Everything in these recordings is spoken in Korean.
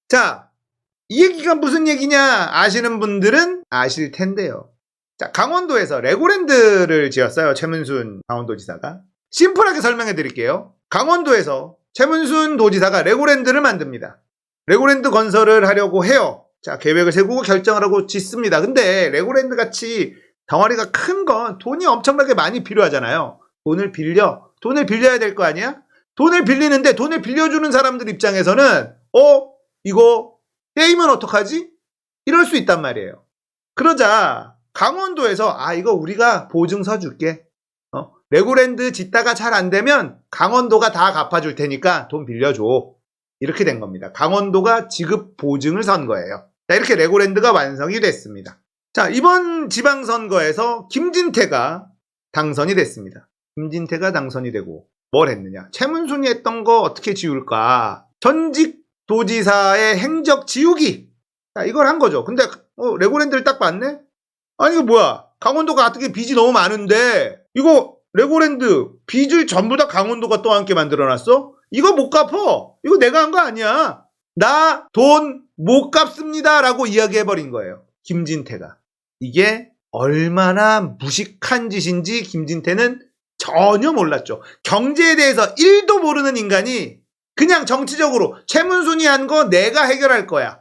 자, 이 얘기가 무슨 얘기냐 아시는 분들은 아실 텐데요. 자, 강원도에서 레고랜드를 지었어요. 최문순 강원도지사가. 심플하게 설명해 드릴게요. 강원도에서 최문순 도지사가 레고랜드를 만듭니다. 레고랜드 건설을 하려고 해요. 자, 계획을 세우고 결정을 하고 짓습니다. 근데 레고랜드 같이 덩어리가 큰 건 돈이 엄청나게 많이 필요하잖아요. 돈을 빌려야 될 거 아니야? 돈을 빌리는데 돈을 빌려주는 사람들 입장에서는 이거 떼이면 어떡하지? 이럴 수 있단 말이에요. 그러자 강원도에서 이거 우리가 보증서 줄게. 레고랜드 짓다가 잘 안 되면 강원도가 다 갚아줄 테니까 돈 빌려줘. 이렇게 된 겁니다. 강원도가 지급 보증을 선 거예요. 자, 이렇게 레고랜드가 완성이 됐습니다. 자, 이번 지방선거에서 김진태가 당선이 됐습니다. 김진태가 당선이 되고 뭘 했느냐? 최문순이 했던 거 어떻게 지울까? 전직 도지사의 행적 지우기. 자, 이걸 한 거죠. 근데 레고랜드를 딱 봤네? 아니 이거 뭐야? 강원도가 어떻게 빚이 너무 많은데 이거 레고랜드 빚을 전부 다 강원도가 또 함께 만들어놨어? 이거 못 갚어. 이거 내가 한 거 아니야. 나 돈 못 갚습니다 라고 이야기해버린 거예요. 김진태가. 이게 얼마나 무식한 짓인지 김진태는 전혀 몰랐죠. 경제에 대해서 1도 모르는 인간이 그냥 정치적으로 최문순이 한 거 내가 해결할 거야.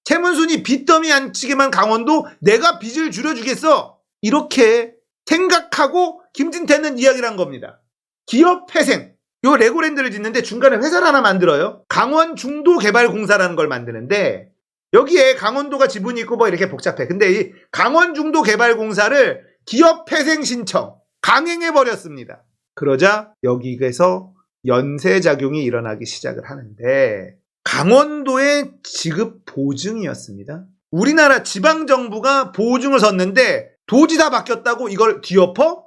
최문순이 빚더미 안 치게만 강원도 내가 빚을 줄여주겠어. 이렇게 생각하고 김진태는 이야기를 한 겁니다. 기업 회생. 요 레고랜드를 짓는데 중간에 회사를 하나 만들어요. 강원중도개발공사라는 걸 만드는데 여기에 강원도가 지분이 있고 뭐 이렇게 복잡해. 근데 이 강원중도개발공사를 기업 회생 신청 강행해버렸습니다. 그러자 여기에서 연쇄작용이 일어나기 시작을 하는데 강원도의 지급 보증이었습니다. 우리나라 지방정부가 보증을 섰는데 도지사 바뀌었다고 이걸 뒤엎어?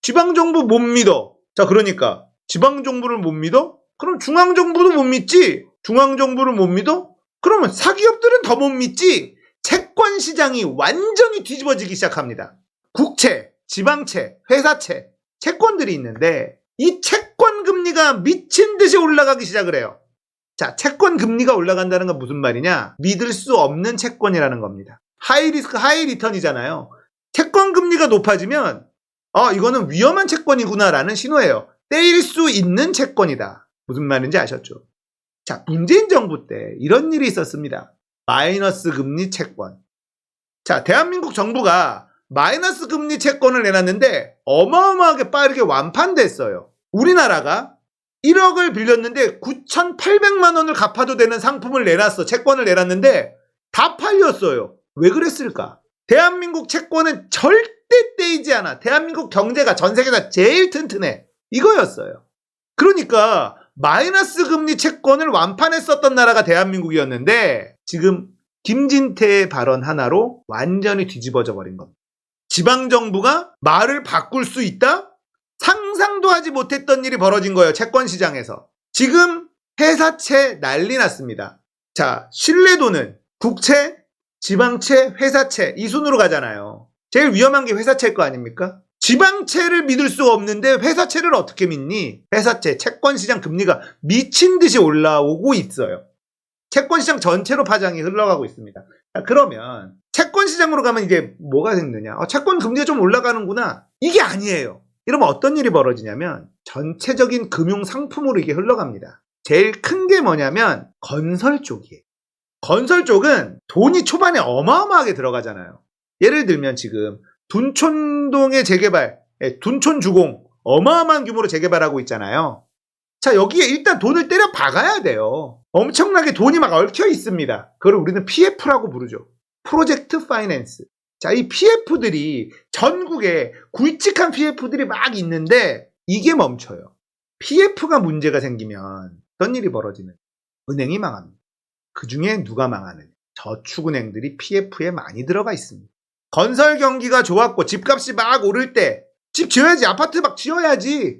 지방정부 못 믿어. 자, 그러니까 지방정부를 못 믿어? 그럼 중앙정부도 못 믿지? 중앙정부를 못 믿어? 그러면 사기업들은 더 못 믿지? 채권시장이 완전히 뒤집어지기 시작합니다. 국채, 지방채, 회사채, 채권들이 있는데 이 채권 금리가 미친 듯이 올라가기 시작을 해요. 자, 채권 금리가 올라간다는 건 무슨 말이냐? 믿을 수 없는 채권이라는 겁니다. 하이 리스크, 하이 리턴이잖아요. 채권 금리가 높아지면 이거는 위험한 채권이구나라는 신호예요. 떼일 수 있는 채권이다. 무슨 말인지 아셨죠? 자, 문재인 정부 때 이런 일이 있었습니다. 마이너스 금리 채권. 자, 대한민국 정부가 마이너스 금리 채권을 내놨는데 어마어마하게 빠르게 완판됐어요. 우리나라가 1억을 빌렸는데 9,800만 원을 갚아도 되는 상품을 내놨어. 채권을 내놨는데 다 팔렸어요. 왜 그랬을까? 대한민국 채권은 절대 떼이지 않아. 대한민국 경제가 전 세계에서 제일 튼튼해. 이거였어요. 그러니까 마이너스 금리 채권을 완판했었던 나라가 대한민국이었는데 지금 김진태의 발언 하나로 완전히 뒤집어져 버린 겁니다. 지방정부가 말을 바꿀 수 있다? 상상도 하지 못했던 일이 벌어진 거예요. 채권시장에서. 지금 회사채 난리 났습니다. 자, 신뢰도는 국채, 지방채, 회사채 이 순으로 가잖아요. 제일 위험한 게 회사채일 거 아닙니까? 지방채를 믿을 수가 없는데 회사채를 어떻게 믿니? 회사채, 채권시장 금리가 미친 듯이 올라오고 있어요. 채권시장 전체로 파장이 흘러가고 있습니다. 자, 그러면 채권시장으로 가면 이게 뭐가 생기느냐? 채권 금리가 좀 올라가는구나. 이게 아니에요. 이러면 어떤 일이 벌어지냐면 전체적인 금융 상품으로 이게 흘러갑니다. 제일 큰 게 뭐냐면 건설 쪽이에요. 건설 쪽은 돈이 초반에 어마어마하게 들어가잖아요. 예를 들면 지금 둔촌동의 재개발, 둔촌주공 어마어마한 규모로 재개발하고 있잖아요. 자, 여기에 일단 돈을 때려 박아야 돼요. 엄청나게 돈이 막 얽혀 있습니다. 그걸 우리는 PF라고 부르죠. 프로젝트 파이낸스. 자, 이 PF들이 전국에 굵직한 PF들이 막 있는데 이게 멈춰요. PF가 문제가 생기면 어떤 일이 벌어지는? 은행이 망합니다. 그 중에 누가 망하느냐? 저축은행들이 PF에 많이 들어가 있습니다. 건설 경기가 좋았고 집값이 막 오를 때 집 지어야지. 아파트 막 지어야지.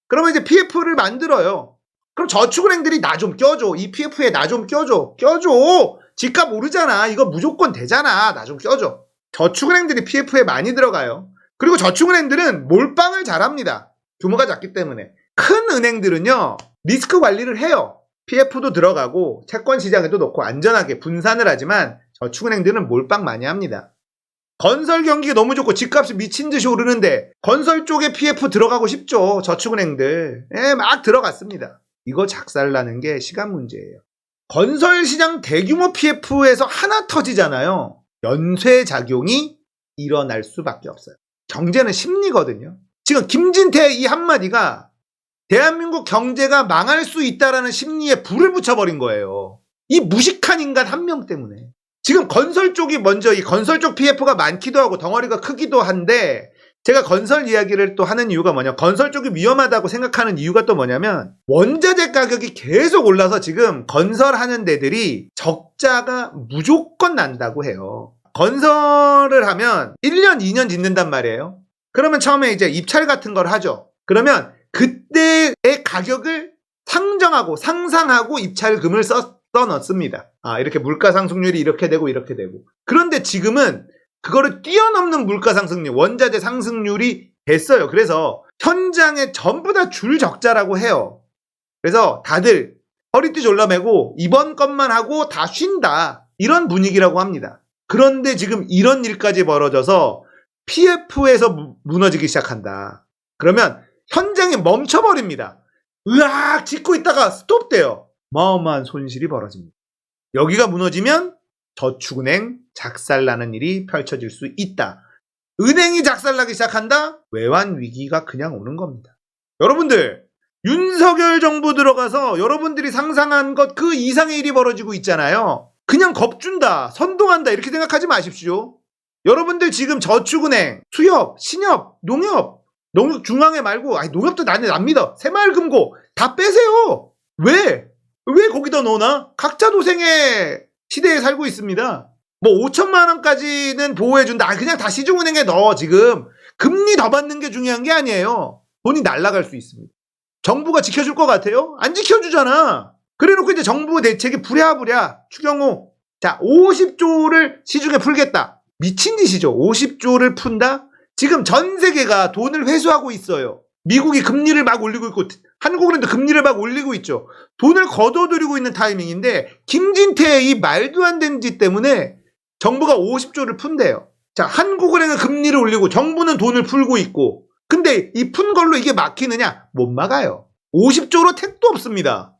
그러면 이제 PF를 만들어요. 그럼 저축은행들이 나 좀 껴줘. 이 PF에 나 좀 껴줘. 껴줘. 집값 오르잖아. 이거 무조건 되잖아. 나 좀 껴줘. 저축은행들이 PF에 많이 들어가요. 그리고 저축은행들은 몰빵을 잘합니다. 규모가 작기 때문에. 큰 은행들은요, 리스크 관리를 해요. PF도 들어가고 채권 시장에도 넣고 안전하게 분산을 하지만 저축은행들은 몰빵 많이 합니다. 건설 경기가 너무 좋고 집값이 미친 듯이 오르는데 건설 쪽에 PF 들어가고 싶죠. 저축은행들. 막 들어갔습니다. 이거 작살나는 게 시간 문제예요. 건설 시장 대규모 PF에서 하나 터지잖아요. 연쇄작용이 일어날 수밖에 없어요. 경제는 심리거든요. 지금 김진태 이 한마디가 대한민국 경제가 망할 수 있다라는 심리에 불을 붙여버린 거예요. 이 무식한 인간 한 명 때문에. 지금 건설 쪽이 먼저 이 건설 쪽 PF가 많기도 하고 덩어리가 크기도 한데 제가 건설 이야기를 또 하는 이유가 뭐냐, 건설 쪽이 위험하다고 생각하는 이유가 또 뭐냐면 원자재 가격이 계속 올라서 지금 건설하는 데들이 적자가 무조건 난다고 해요. 건설을 하면 1년, 2년 짓는단 말이에요. 그러면 처음에 이제 입찰 같은 걸 하죠. 그러면 그때의 가격을 상정하고 상상하고 입찰금을 써 넣습니다. 이렇게 물가 상승률이 이렇게 되고 이렇게 되고. 그런데 지금은 그거를 뛰어넘는 물가 상승률, 원자재 상승률이 됐어요. 그래서 현장에 전부 다 줄 적자라고 해요. 그래서 다들 허리띠 졸라매고 이번 것만 하고 다 쉰다. 이런 분위기라고 합니다. 그런데 지금 이런 일까지 벌어져서 PF에서 무너지기 시작한다. 그러면 현장이 멈춰버립니다. 으악 짓고 있다가 스톱돼요. 어마어마한 손실이 벌어집니다. 여기가 무너지면 저축은행 작살나는 일이 펼쳐질 수 있다. 은행이 작살나기 시작한다? 외환 위기가 그냥 오는 겁니다. 여러분들, 윤석열 정부 들어가서 여러분들이 상상한 것 그 이상의 일이 벌어지고 있잖아요. 그냥 겁준다, 선동한다 이렇게 생각하지 마십시오. 여러분들 지금 저축은행, 수협, 신협, 농협 중앙회 말고 농협도 납니다. 새마을금고 다 빼세요. 왜 거기다 넣어놔? 각자 도생의 시대에 살고 있습니다. 뭐 5천만 원까지는 보호해준다. 그냥 다 시중은행에 넣어. 지금 금리 더 받는 게 중요한 게 아니에요. 돈이 날아갈 수 있습니다. 정부가 지켜줄 것 같아요? 안 지켜주잖아. 그래놓고 이제 정부 대책이 부랴부랴 추경호, 자 50조를 시중에 풀겠다. 미친 짓이죠. 50조를 푼다? 지금 전 세계가 돈을 회수하고 있어요. 미국이 금리를 막 올리고 있고 한국은행도 금리를 막 올리고 있죠. 돈을 걷어들이고 있는 타이밍인데 김진태의 이 말도 안 되는 짓 때문에 정부가 50조를 푼대요. 자, 한국은행은 금리를 올리고 정부는 돈을 풀고 있고, 근데 이 푼 걸로 이게 막히느냐? 못 막아요. 50조로 택도 없습니다.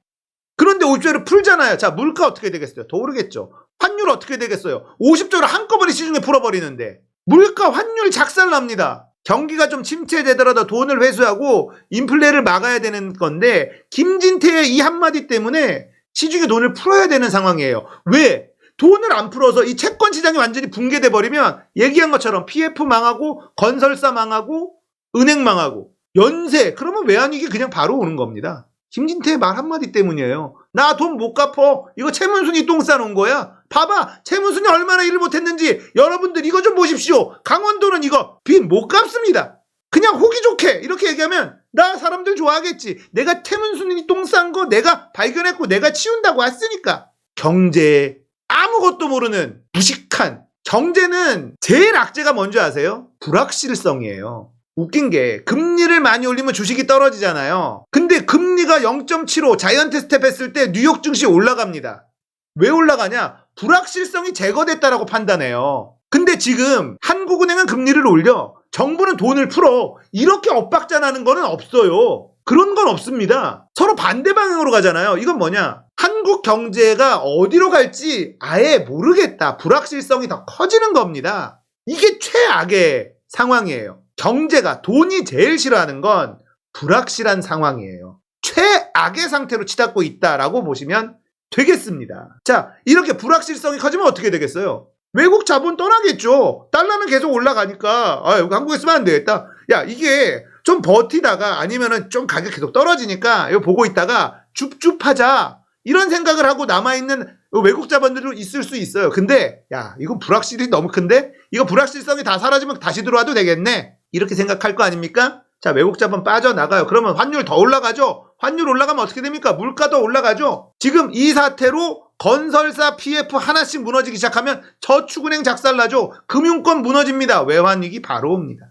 그런데 50조를 풀잖아요. 자, 물가 어떻게 되겠어요? 더 오르겠죠. 환율 어떻게 되겠어요? 50조를 한꺼번에 시중에 풀어버리는데 물가 환율 작살납니다. 경기가 좀 침체되더라도 돈을 회수하고 인플레를 막아야 되는 건데 김진태의 이 한마디 때문에 시중에 돈을 풀어야 되는 상황이에요. 왜? 돈을 안 풀어서 이 채권 시장이 완전히 붕괴돼 버리면 얘기한 것처럼 PF 망하고 건설사 망하고 은행 망하고 연쇄, 그러면 외환위기 그냥 바로 오는 겁니다. 김진태의 말 한마디 때문이에요. 나 돈 못 갚어. 이거 최문순이 똥 싸놓은 거야. 봐봐, 최문순이 얼마나 일을 못했는지 여러분들 이거 좀 보십시오. 강원도는 이거 빚 못 갚습니다. 그냥 호기 좋게 이렇게 얘기하면 나 사람들 좋아하겠지. 내가 최문순이 똥 싼 거 내가 발견했고 내가 치운다고 했으니까. 경제에 아무것도 모르는 무식한, 경제는 제일 악재가 뭔지 아세요? 불확실성이에요. 웃긴 게 금리를 많이 올리면 주식이 떨어지잖아요. 근데 금리가 0.75 자이언트 스텝 했을 때 뉴욕 증시 올라갑니다. 왜 올라가냐? 불확실성이 제거됐다라고 판단해요. 근데 지금 한국은행은 금리를 올려, 정부는 돈을 풀어. 이렇게 엇박자 나는 거는 없어요. 그런 건 없습니다. 서로 반대 방향으로 가잖아요. 이건 뭐냐? 한국 경제가 어디로 갈지 아예 모르겠다. 불확실성이 더 커지는 겁니다. 이게 최악의 상황이에요. 경제가, 돈이 제일 싫어하는 건 불확실한 상황이에요. 최악의 상태로 치닫고 있다라고 보시면 되겠습니다. 자, 이렇게 불확실성이 커지면 어떻게 되겠어요? 외국 자본 떠나겠죠. 달러는 계속 올라가니까 여기 한국에 쓰면 안 되겠다. 야, 이게 좀 버티다가 아니면은 좀 가격 계속 떨어지니까 이거 보고 있다가 줍줍하자 이런 생각을 하고 남아있는 외국 자본들도 있을 수 있어요. 근데 야, 이건 불확실이 너무 큰데 이거 불확실성이 다 사라지면 다시 들어와도 되겠네, 이렇게 생각할 거 아닙니까? 자, 외국 자본 빠져나가요. 그러면 환율 더 올라가죠. 환율 올라가면 어떻게 됩니까? 물가도 올라가죠. 지금 이 사태로 건설사 PF 하나씩 무너지기 시작하면 저축은행 작살나죠. 금융권 무너집니다. 외환위기 바로 옵니다.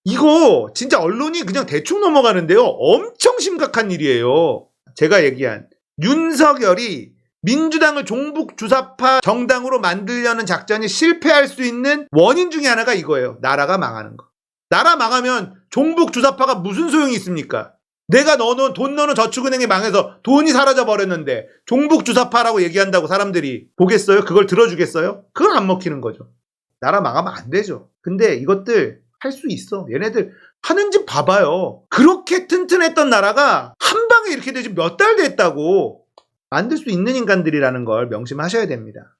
이거 진짜 언론이 그냥 대충 넘어가는데요. 엄청 심각한 일이에요. 제가 얘기한 윤석열이 민주당을 종북주사파 정당으로 만들려는 작전이 실패할 수 있는 원인 중에 하나가 이거예요. 나라가 망하는 거. 나라 망하면 종북주사파가 무슨 소용이 있습니까? 내가 넣어놓은 돈 넣어놓은 저축은행이 망해서 돈이 사라져 버렸는데 종북주사파라고 얘기한다고 사람들이 보겠어요? 그걸 들어주겠어요? 그건 안 먹히는 거죠. 나라 망하면 안 되죠. 근데 이것들 할 수 있어. 얘네들 하는 집 봐봐요. 그렇게 튼튼했던 나라가 한 방에 이렇게 되지 몇 달 됐다고. 만들 수 있는 인간들이라는 걸 명심하셔야 됩니다.